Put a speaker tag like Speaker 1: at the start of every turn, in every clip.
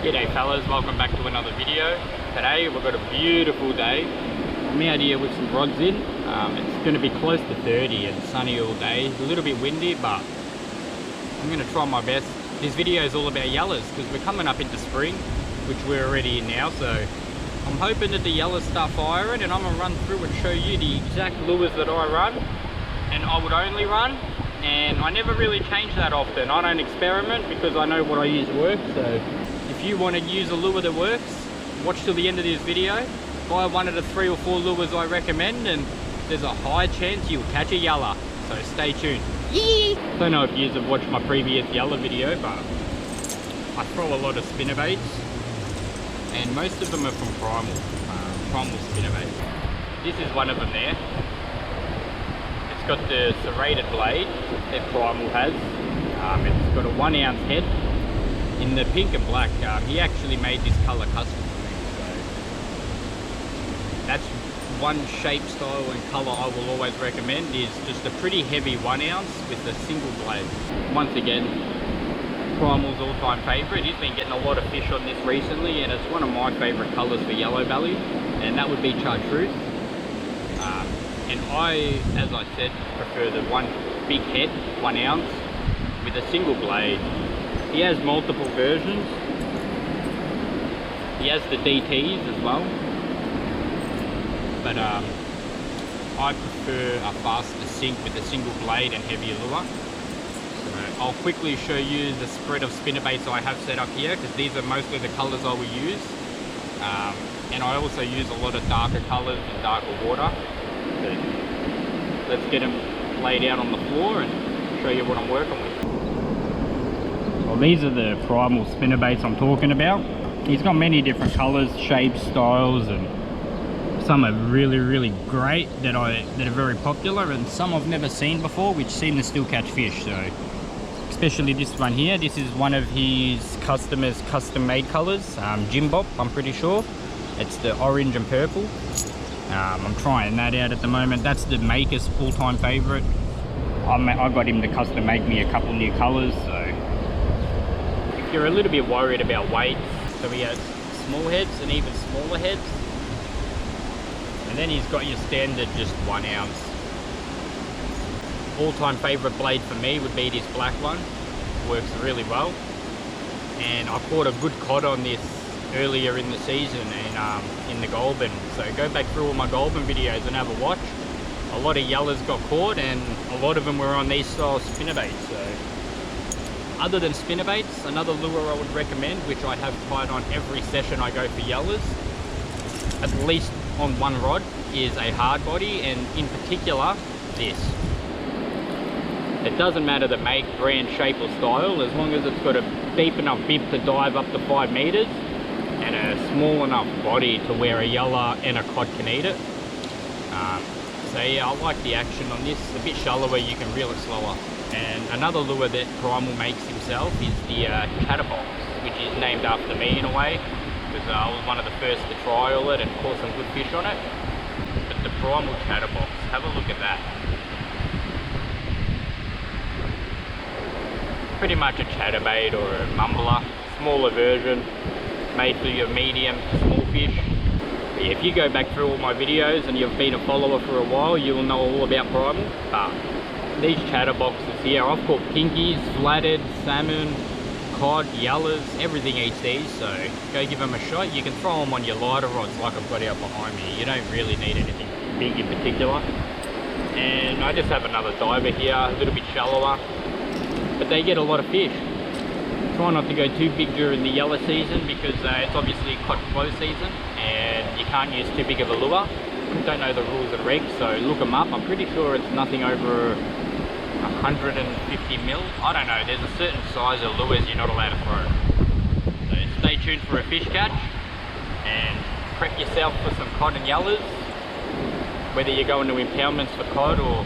Speaker 1: G'day fellas, welcome back to another video. Today we've got a beautiful day. I'm out here with some rods in. It's going to be close to 30 and sunny all day. It's a little bit windy, but I'm going to try my best. This video is all about yellows because we're coming up into spring, which we're already in now. So I'm hoping that the yellows start firing, and I'm going to run through and show you the exact lures that I run and I would only run. And I never really change that often. I don't experiment because I know what I use works. So if you want to use a lure that works, watch till the end of this video. Buy one of the 3 or 4 lures I recommend, and there's a high chance you'll catch a yeller. So stay tuned. Yee! Don't know if you have watched my previous yeller video, but I throw a lot of spinnerbaits, and most of them are from primal spinnerbaits. This is one of them there. It's got the serrated blade that Primal has. It's got a 1 ounce head in the pink and black. He actually made this color custom for me, so that's one shape, style and color I will always recommend. Is just a pretty heavy 1 ounce with a single blade. Once again, Primal's all-time favorite. He's been getting a lot of fish on this recently, and it's one of my favorite colors for Yellowbelly, and that would be chartreuse. And I, as I said, prefer the one big head, 1 ounce, with a single blade. He has multiple versions. He has the DTs as well. But I prefer a faster sink with a single blade and heavier lure. So I'll quickly show you the spread of spinnerbaits I have set up here, because these are mostly the colors I will use. And I also use a lot of darker colors and darker water. So let's get them laid out on the floor and show you what I'm working with. Well, these are the Primal spinnerbaits I'm talking about. He's got many different colors, shapes, styles, and some are really great that are very popular, and some I've never seen before which seem to still catch fish. So especially this one here, this is one of his customers' custom made colors, Jim Bop, I'm pretty sure. It's the orange and purple. I'm trying that out at the moment. That's the maker's all-time favorite. I got him to custom make me a couple new colors. So if you're a little bit worried about weights, so he has small heads and even smaller heads, and then he's got your standard just 1 ounce. All-time favorite blade for me would be this black one. Works really well, and I caught a good cod on this earlier in the season and in the Goulburn. So go back through all my Goulburn videos and have a watch. A lot of yellers got caught, and a lot of them were on these style spinnerbaits. So other than spinnerbaits, another lure I would recommend, which I have tied on every session I go for yellers, at least on one rod, is a hard body, and in particular this. It doesn't matter the make, brand, shape or style, as long as it's got a deep enough bib to dive up to 5 meters and a small enough body to where a yeller and a cod can eat it. So yeah, I like the action on this. A bit shallower, you can reel it slower. And another lure that Primal makes himself is the chatterbox, which is named after me in a way, because I was one of the first to trial it and caught some good fish on it. But the Primal chatterbox, have a look at that. Pretty much a chatterbait or a mumbler, smaller version, made for your medium to small fish. If you go back through all my videos and you've been a follower for a while, you'll know all about Primal. But these chatterboxes here, I've caught pinkies, flathead, salmon, cod, yellers, everything eats these, so go give them a shot. You can throw them on your lighter rods like I've got out behind me. You don't really need anything big in particular. And I just have another diver here, a little bit shallower, but they get a lot of fish. Try not to go too big during the yeller season, because it's obviously cod flow season and you can't use too big of a lure. Don't know the rules and regs, so look them up. I'm pretty sure it's nothing over 150 mil. I don't know, there's a certain size of lures you're not allowed to throw. So stay tuned for a fish catch and prep yourself for some cod and yellers, whether you're going to impoundments for cod or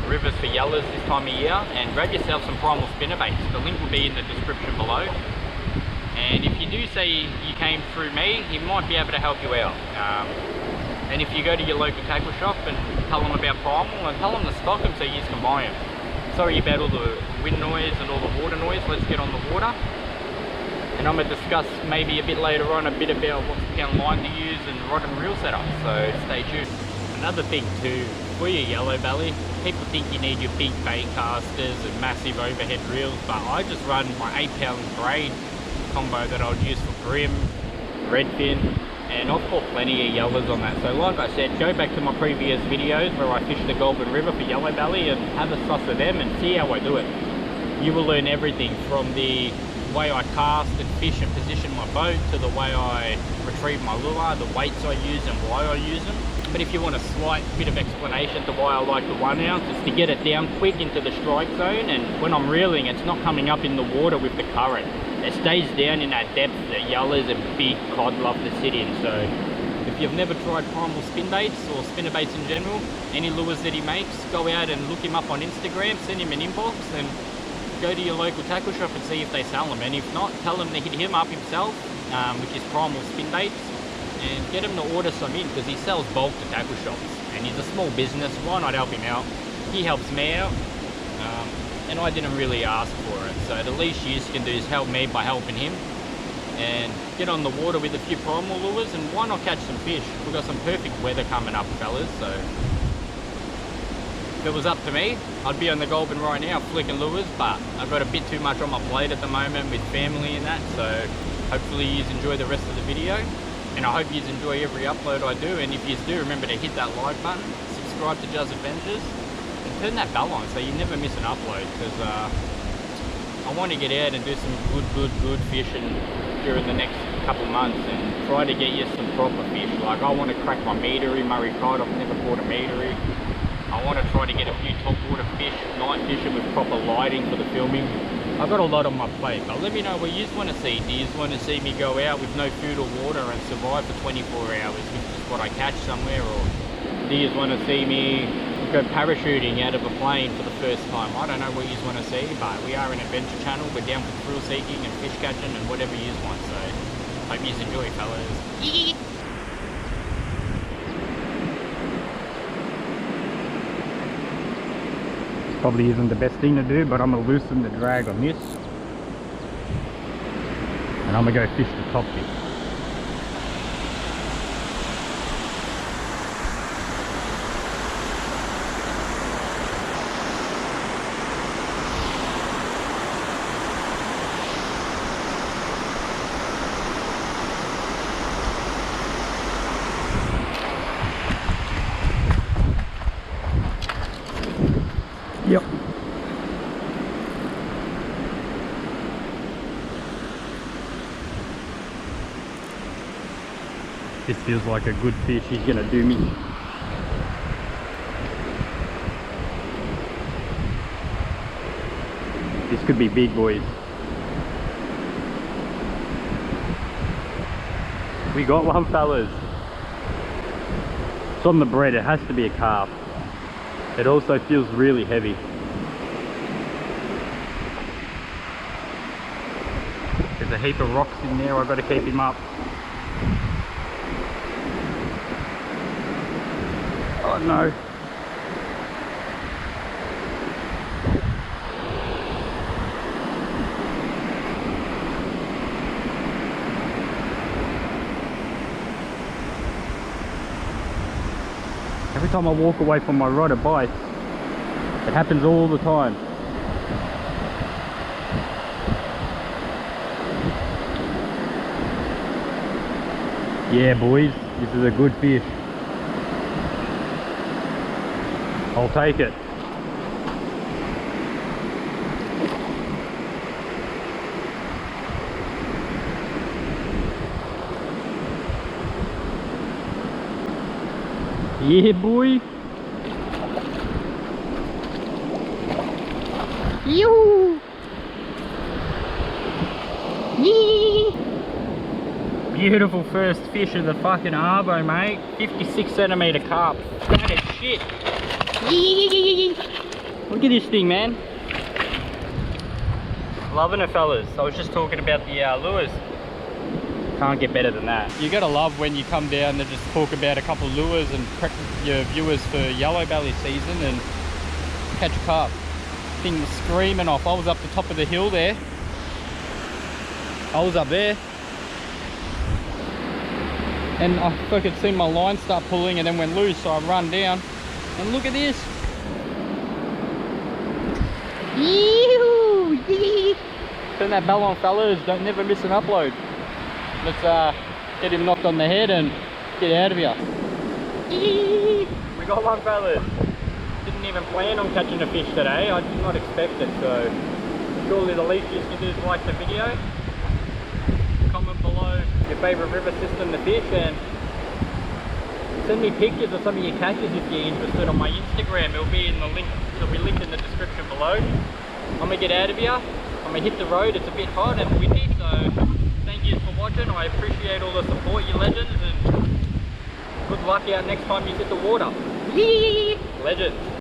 Speaker 1: rivers for yellers this time of year, and grab yourself some Primal spinnerbaits. The link will be in the description below. And if you do say you came through me, he might be able to help you out. And if you go to your local tackle shop and tell them about Primal and tell them to stock them so you can buy them. Sorry about all the wind noise and all the water noise. Let's get on the water. And I'm going to discuss maybe a bit later on a bit about what kind of line to use and rod and reel setup, so stay tuned. Another thing too, for your yellow belly, people think you need your big bait casters and massive overhead reels, but I just run my 8-pound braid combo that I'll use for brim, redfin, and I've caught plenty of yellows on that. So like I said, go back to my previous videos where I fished the Goulburn River for yellow belly and have a suss of them and see how I do it. You will learn everything from the way I cast and fish and position my boat to the way I retrieve my lure, the weights I use and why I use them. But if you want a slight bit of explanation to why I like the 1 ounce, it's to get it down quick into the strike zone, and when I'm reeling it's not coming up in the water with the current. It stays down in that depth that yellows and big cod love to sit in. So if you've never tried Primal Spinnerbaits or Spinnerbaits in general, any lures that he makes, go out and look him up on Instagram, send him an inbox and go to your local tackle shop and see if they sell them. And if not, tell him to hit him up himself, which is Primal Spinnerbaits, and get him to order some in, because he sells bulk to tackle shops and he's a small business. Why not help him out? He helps me out, and I didn't really ask for it, so the least you can do is help me by helping him and get on the water with a few primal lures. And why not catch some fish? We've got some perfect weather coming up, fellas, so if it was up to me, I'd be on the Goulburn right now flicking lures, but I've got a bit too much on my plate at the moment with family and that, so hopefully you enjoy the rest of the video. And I hope you enjoy every upload I do, and if you do, remember to hit that like button, subscribe to Juz Adventures, and turn that bell on so you never miss an upload, because I want to get out and do some good fishing during the next couple months and try to get you some proper fish. Like, I want to crack my meatery, Murray cod. I've never caught a meatery. I want to try to get a few topwater fish, night fishing with proper lighting for the filming. I've got a lot on my plate, but let me know what you want to see. Do you want to see me go out with no food or water and survive for 24 hours with just what I catch somewhere? Or do you want to see me go parachuting out of a plane for the first time? I don't know what you want to see, but we are an adventure channel. We're down for thrill seeking and fish catching and whatever you want, so hope you enjoy, fellas. Probably isn't the best thing to do, but I'm going to loosen the drag on this and I'm going to go fish the top bit. Yep. This feels like a good fish. He's gonna do me. This could be big, boys. We got one, fellas. It's on the bread. It has to be a carp. It also feels really heavy. There's a heap of rocks in there. I've got to keep him up. Oh no. Every time I walk away from my rod, it bites. It happens all the time. Yeah, boys, this is a good fish. I'll take it. Yeah, boy. Yoo! Yee! Beautiful first fish of the fucking arvo, mate. 56 centimeter carp. That is shit. Yee! Look at this thing, man. Loving it, fellas. I was just talking about the lures. Can't get better than that. You gotta love when you come down to just talk about a couple of lures and prep your viewers for Yellowbelly season and catch a carp. Thing was screaming off. I was up the top of the hill there. I was up there. And I fucking seen my line start pulling and then went loose, so I run down. And look at this. Turn that bell on, fellas. Don't never miss an upload. Let's get him knocked on the head and get out of here. We got one, fellas. Didn't even plan on catching a fish today. I did not expect it, so surely the least you can do is like the video. Comment below your favourite river system to fish, and send me pictures of some of your catches if you're interested on my Instagram. It'll be in the link. It'll be linked in the description below. I'm gonna get out of here. I'm gonna hit the road. It's a bit hot and windy, so thank you for watching. I appreciate all the support, you legends, and good luck out next time you hit the water. Legends.